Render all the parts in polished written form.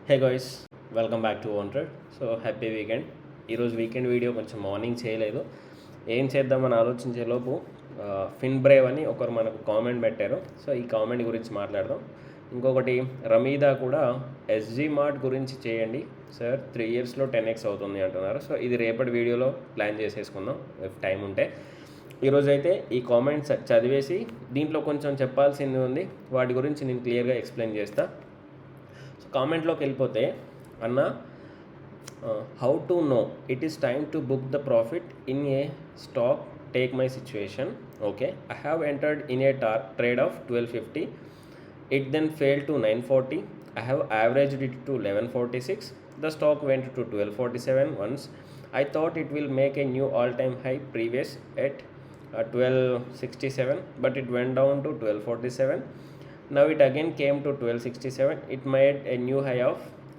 Hey guys, welcome back to wanted. So happy weekend. ఈరోజు weekend video కొంచెం morning చేయలేదు. ఏం చేద్దామని ఆలోచించేలోపు ఫిన్ బ్రేవ్ అని ఒకరు మనకు కామెంట్ పెట్టారు. సో ఈ కామెంట్ గురించి మాట్లాడదాం. ఇంకొకటి రమీదా కూడా ఎస్జీ మార్ట్ గురించి చేయండి సార్, 3 yearsలో 10x అవుతుంది అంటున్నారు. సో ఇది రేపటి వీడియోలో ప్లాన్ చేసేసుకుందాం ఇఫ్ టైం ఉంటే. ఈరోజు అయితే ఈ కామెంట్స్ చదివేసి దీంట్లో కొంచెం చెప్పాల్సింది ఉంది, వాటి గురించి నేను క్లియర్గా ఎక్స్ప్లెయిన్ చేస్తాను. కామెంట్లోకి వెళ్ళిపోతే అన్న, how to know it is time to book the profit in a stock, take my situation. Okay, I have entered in a trade of 1250. It then fail to 940. I have averaged it to 1146. The stock went to 1247 once. I thought it will make a new all-time high previous at 1267, but it went down to 1247. Now it again came to 1267. It made a new high of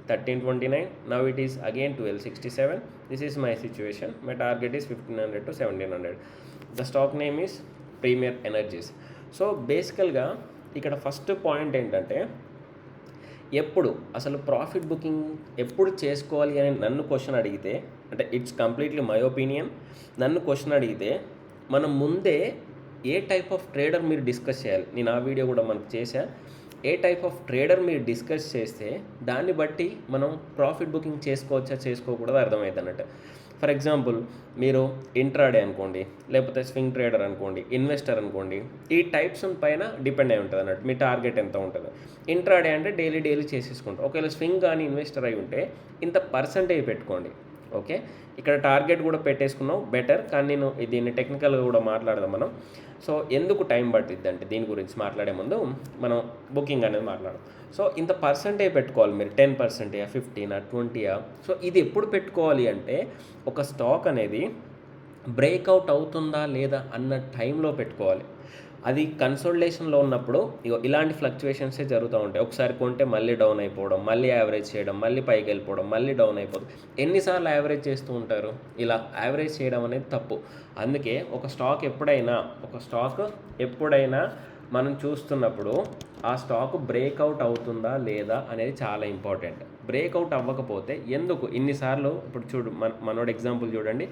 1329. Now it is again 1267. This is my situation. My target is 1500 to 1700. The stock name is Premier Energies. So బేసికల్గా ఇక్కడ first point ఏంటంటే, ఎప్పుడు అసలు profit booking ఎప్పుడు చేసుకోవాలి అని నన్ను question అడిగితే, అంటే ఇట్స్ కంప్లీట్లీ మై ఒపీనియన్. నన్ను క్వశ్చన్ అడిగితే మనం ముందే ఏ టైప్ ఆఫ్ ట్రేడర్ మీరు డిస్కస్ చేయాలి. నేను ఆ వీడియో కూడా మనకు చేశా. ఏ టైప్ ఆఫ్ ట్రేడర్ మీరు డిస్కస్ చేస్తే దాన్ని బట్టి మనం ప్రాఫిట్ బుకింగ్ చేసుకోవచ్చా చేసుకోకూడదు అర్థమవుతుంది అన్నట్టు. ఫర్ ఎగ్జాంపుల్, మీరు ఇంట్రాడే అనుకోండి, లేకపోతే స్వింగ్ ట్రేడర్ అనుకోండి, ఇన్వెస్టర్ అనుకోండి, ఈ టైప్స్ పైన డిపెండ్ అయి ఉంటుంది అన్నట్టు. మీ టార్గెట్ ఎంత ఉంటుందో. ఇంట్రాడే అంటే డైలీ చేసేసుకుంటాం. ఒకవేళ స్వింగ్ కానీ ఇన్వెస్టర్ అయి ఉంటే ఇంత పర్సంటేజ్ పెట్టుకోండి. ఓకే, ఇక్కడ టార్గెట్ కూడా పెట్టేసుకున్నాం బెటర్, కానీ నేను దీన్ని టెక్నికల్గా కూడా మాట్లాడదాం మనం. సో ఎందుకు టైం పట్టిద్ది అంటే దీని గురించి మాట్లాడే ముందు మనం బుకింగ్ అనేది మాట్లాడదాం. సో ఇంత పర్సంటేజ్ పెట్టుకోవాలి మీరు, 10%, 15, 20. సో ఇది ఎప్పుడు పెట్టుకోవాలి అంటే, ఒక స్టాక్ అనేది బ్రేక్అవుట్ అవుతుందా లేదా అన్న టైంలో పెట్టుకోవాలి. అది కన్సోలిడేషన్లో ఉన్నప్పుడు ఇలాంటి ఫ్లక్చువేషన్సే జరుగుతూ ఉంటాయి. ఒకసారి కొంటే మళ్ళీ డౌన్ అయిపోవడం, మళ్ళీ యావరేజ్ చేయడం, మళ్ళీ పైకి వెళ్ళిపోవడం, మళ్ళీ డౌన్ అయిపోవడం. ఎన్నిసార్లు యావరేజ్ చేస్తూ ఉంటారు? ఇలా యావరేజ్ చేయడం అనేది తప్పు. అందుకే ఒక స్టాక్ ఎప్పుడైనా మనం చూస్తున్నప్పుడు ఆ స్టాక్ బ్రేక్అవుట్ అవుతుందా లేదా అనేది చాలా ఇంపార్టెంట్. బ్రేక్అవుట్ అవ్వకపోతే ఎందుకు ఇన్నిసార్లు, ఇప్పుడు చూడు మనోడు ఎగ్జాంపుల్ చూడండి.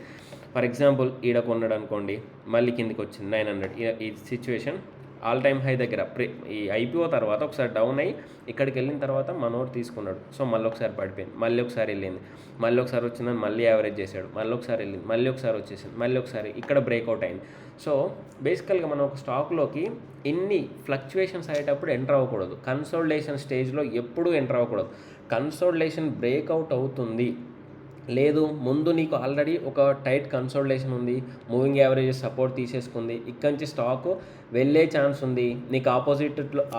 ఫర్ ఎగ్జాంపుల్, ఈడ కొన్నాడు అనుకోండి, మళ్ళీ కిందికి వచ్చింది 900. ఈ సిచ్యువేషన్ ఆల్ టైమ్ హై దగ్గర ఈ ఐపీఓ తర్వాత ఒకసారి డౌన్ అయ్యి ఇక్కడికి వెళ్ళిన తర్వాత మనోడు తీసుకున్నాడు. సో మళ్ళీ ఒకసారి పడిపోయింది, మళ్ళీ ఒకసారి వెళ్ళింది, మళ్ళీ ఒకసారి వచ్చిందని మళ్ళీ యావరేజ్ చేశాడు, మళ్ళీ ఒకసారి వెళ్ళింది, మళ్ళీ ఒకసారి వచ్చేసింది, మళ్ళీ ఒకసారి ఇక్కడ బ్రేక్అవుట్ అయింది. సో బేసికల్గా మనం ఒక స్టాక్లోకి ఇన్ని ఫ్లక్చువేషన్స్ అయ్యేటప్పుడు ఎంటర్ అవ్వకూడదు. కన్సోలిడేషన్ స్టేజ్లో ఎప్పుడూ ఎంటర్ అవ్వకూడదు. కన్సోలిడేషన్ బ్రేక్అవుట్ అవుతుంది, లేదు ముందు నీకు ఆల్రెడీ ఒక టైట్ కన్సోలిడేషన్ ఉంది, మూవింగ్ యావరేజెస్ సపోర్ట్ తీసేసుకుంది, ఇక్కడి నుంచి స్టాక్ వెళ్ళే ఛాన్స్ ఉంది, నీకు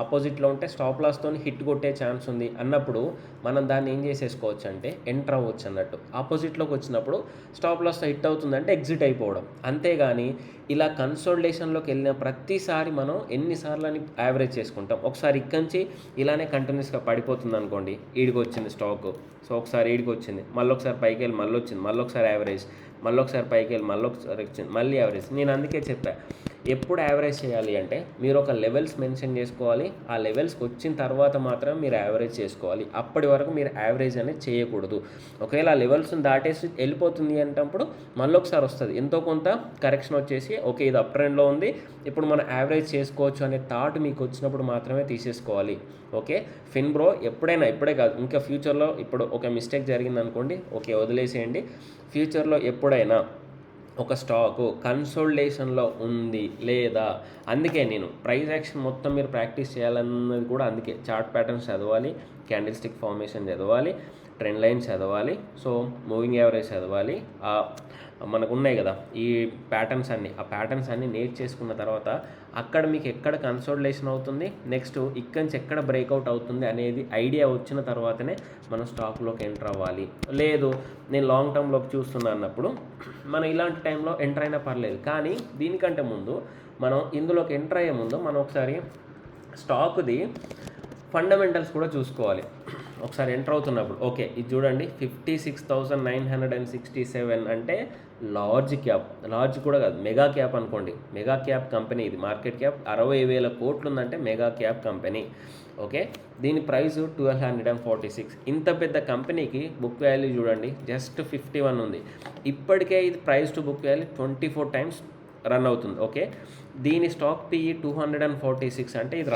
ఆపోజిట్లో ఉంటే స్టాప్ లాస్తో హిట్ కొట్టే ఛాన్స్ ఉంది అన్నప్పుడు మనం దాన్ని ఏం చేసేసుకోవచ్చు అంటే ఎంటర్ అవ్వచ్చు అన్నట్టు. ఆపోజిట్లోకి వచ్చినప్పుడు స్టాప్ లాస్తో హిట్ అవుతుందంటే ఎగ్జిట్ అయిపోవడం. అంతేగాని ఇలా కన్సోలిడేషన్లోకి వెళ్ళిన ప్రతిసారి మనం ఎన్నిసార్లు అని యావరేజ్ చేసుకుంటాం. ఒకసారి ఇక్కడి నుంచి ఇలానే కంటిన్యూస్గా పడిపోతుంది అనుకోండి, ఈడికి వచ్చింది స్టాక్. సో ఒకసారి ఈడికి వచ్చింది, మళ్ళీ ఒకసారి పైకి వెళ్ళి మళ్ళీ వచ్చింది, మళ్ళీ ఒకసారి యావరేజ్, మళ్ళీ ఒకసారి పైకి వెళ్ళి మళ్ళీ ఒకసారి వచ్చింది, మళ్ళీ యావరేజ్. నేను అందుకే చెప్పాను, ఎప్పుడు యావరేజ్ చేయాలి అంటే మీరు ఒక లెవెల్స్ మెన్షన్ చేసుకోవాలి. ఆ లెవెల్స్కి వచ్చిన తర్వాత మాత్రమే మీరు యావరేజ్ చేసుకోవాలి. అప్పటి వరకు మీరు యావరేజ్ అనేది చేయకూడదు. ఒకవేళ ఆ లెవెల్స్ని దాటేసి వెళ్ళిపోతుంది అంటప్పుడు మళ్ళీ ఒకసారి వస్తుంది, ఎంతో కొంత కరెక్షన్ వచ్చేసి ఓకే ఇది అప్ ట్రెండ్లో ఉంది, ఇప్పుడు మనం యావరేజ్ చేసుకోవచ్చు అనే థాట్ మీకు వచ్చినప్పుడు మాత్రమే తీసేసుకోవాలి. ఓకే, ఫిన్ బ్రో ఎప్పుడైనా, ఇప్పుడే కాదు ఇంకా ఫ్యూచర్లో, ఇప్పుడు ఒక మిస్టేక్ జరిగింది అనుకోండి, ఓకే వదిలేసేయండి. ఫ్యూచర్లో ఎప్పుడైనా ఒక స్టాకు కన్సోలిడేషన్లో ఉంది లేదా, అందుకే నేను ప్రైస్ యాక్షన్ మొత్తం మీరు ప్రాక్టీస్ చేయాలన్నది కూడా అందుకే. చార్ట్ ప్యాటర్న్స్ చదవాలి, క్యాండిల్ స్టిక్ ఫార్మేషన్ చదవాలి, ట్రెండ్ లైన్ చదవాలి, సో మూవింగ్ యావరేజ్ చదవాలి. మనకు ఉన్నాయి కదా ఈ ప్యాటర్న్స్ అన్నీ, ఆ ప్యాటర్న్స్ అన్నీ నేర్చేసుకున్న తర్వాత అక్కడ మీకు ఎక్కడ కన్సోలిడేషన్ అవుతుంది, నెక్స్ట్ ఇక్కడి నుంచి ఎక్కడ బ్రేక్అవుట్ అవుతుంది అనేది ఐడియా వచ్చిన తర్వాతనే మనం స్టాక్లోకి ఎంటర్ అవ్వాలి. లేదు నేను లాంగ్ టర్మ్లోకి చూస్తున్నా అన్నప్పుడు మనం ఇలాంటి టైంలో ఎంటర్ అయినా పర్లేదు. కానీ దీనికంటే ముందు మనం ఇందులోకి ఎంటర్ అయ్యే ముందు మనం ఒకసారి స్టాక్ది ఫండమెంటల్స్ కూడా చూసుకోవాలి. ఒకసారి ఎంటర్ అవుతున్నప్పుడు ఓకే ఇది చూడండి, 56,967 అంటే లార్జ్ కూడా కాదు, మెగా క్యాప్ అనుకోండి. మెగా క్యాప్ కంపెనీ ఇది. మార్కెట్ క్యాప్ 60,000 కోట్లు ఉందంటే మెగా క్యాప్ కంపెనీ. ఓకే, దీని ప్రైస్ 1246. ఇంత పెద్ద కంపెనీకి బుక్ వాల్యూ చూడండి జస్ట్ 51 ఉంది. ఇప్పటికే ఇది price to book value 24 times run అవుతుంది. ఓకే, దీని స్టాక్ పిఈ 246 అంటే ఇది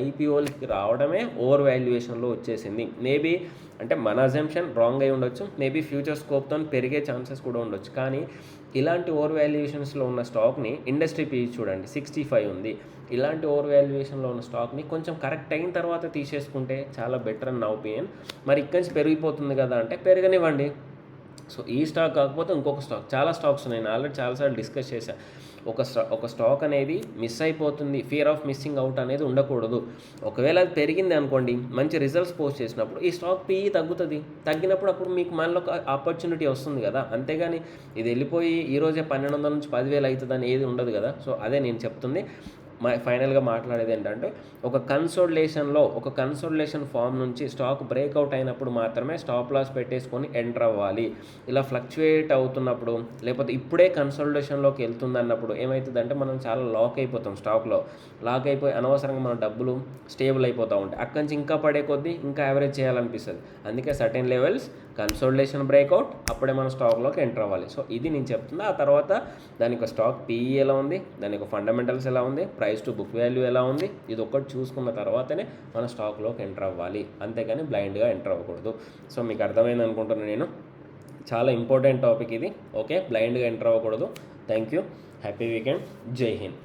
ఐపీఓలకి రావడమే ఓవర్ వాల్యుయేషన్లో వచ్చేసింది. మేబీ అంటే మన అజంప్షన్ రాంగ్ అయి ఉండొచ్చు, మేబీ ఫ్యూచర్ స్కోప్తో పెరిగే ఛాన్సెస్ కూడా ఉండొచ్చు. కానీ ఇలాంటి ఓవర్ వాల్యుయేషన్స్లో ఉన్న స్టాక్ని ఇండస్ట్రీ పిఈ చూడండి 65 ఉంది. ఇలాంటి ఓవర్ వాల్యుయేషన్లో ఉన్న స్టాక్ని కొంచెం కరెక్ట్ అయిన తర్వాత తీసేసుకుంటే చాలా బెటర్ అని నా ఒపీనియన్. మరి ఇక్కడి నుంచి పెరిగిపోతుంది కదా అంటే పెరగనివ్వండి. సో ఈ స్టాక్ కాకపోతే ఇంకొక స్టాక్, చాలా స్టాక్స్ ఉన్నాయి. నేను ఆల్రెడీ చాలాసార్లు డిస్కస్ చేశాను. ఒక స్టాక్ అనేది మిస్ అయిపోతుంది, ఫియర్ ఆఫ్ మిస్సింగ్ అవుట్ అనేది ఉండకూడదు. ఒకవేళ అది పెరిగింది అనుకోండి, మంచి రిజల్ట్స్ పోస్ట్ చేసినప్పుడు ఈ స్టాక్ పిఈ తగ్గుతుంది. తగ్గినప్పుడు అప్పుడు మీకు మనలో ఒక ఆపర్చునిటీ వస్తుంది కదా. అంతేగాని ఇది వెళ్ళిపోయి ఈరోజే 1200 నుంచి 10,000 అవుతుందని ఏది ఉండదు కదా. సో అదే నేను చెప్తుంది. ఫైనల్గా మాట్లాడేది ఏంటంటే ఒక కన్సోలిడేషన్ ఫామ్ నుంచి స్టాక్ బ్రేక్అవుట్ అయినప్పుడు మాత్రమే స్టాప్ లాస్ పెట్టేసుకొని ఎంటర్ అవ్వాలి. ఇలా ఫ్లక్చుయేట్ అవుతున్నప్పుడు, లేకపోతే ఇప్పుడే కన్సోలిడేషన్లోకి వెళ్తుంది అన్నప్పుడు ఏమవుతుందంటే మనం చాలా లాక్ అయిపోతాం. స్టాక్లో లాక్ అయిపోయి అనవసరంగా మన డబ్బులు స్టేబుల్ అయిపోతూ ఉంటాయి. అక్కడి నుంచి ఇంకా పడే కొద్దీ ఇంకా యావరేజ్ చేయాలనిపిస్తుంది. అందుకే సర్టెన్ లెవెల్స్ కన్సోలిడేషన్ బ్రేక్అవుట్, అప్పుడే మన స్టాక్లోకి ఎంటర్ అవ్వాలి. సో ఇది నేను చెప్తున్నా. ఆ తర్వాత దాని యొక్క స్టాక్ పీఈ ఎలా ఉంది, దాని యొక్క ఫండమెంటల్స్ ఎలా ఉంది, ప్రైస్ టు బుక్ వాల్యూ ఎలా ఉంది, ఇది ఒక్కటి చూసుకున్న తర్వాతనే మన స్టాక్లోకి ఎంటర్ అవ్వాలి. అంతేగాని బ్లైండ్గా ఎంటర్ అవ్వకూడదు. సో మీకు అర్థమైంది అనుకుంటున్నాను నేను. చాలా ఇంపార్టెంట్ టాపిక్ ఇది. ఓకే, బ్లైండ్గా ఎంటర్ అవ్వకూడదు. Thank you. Happy weekend. జై హింద్.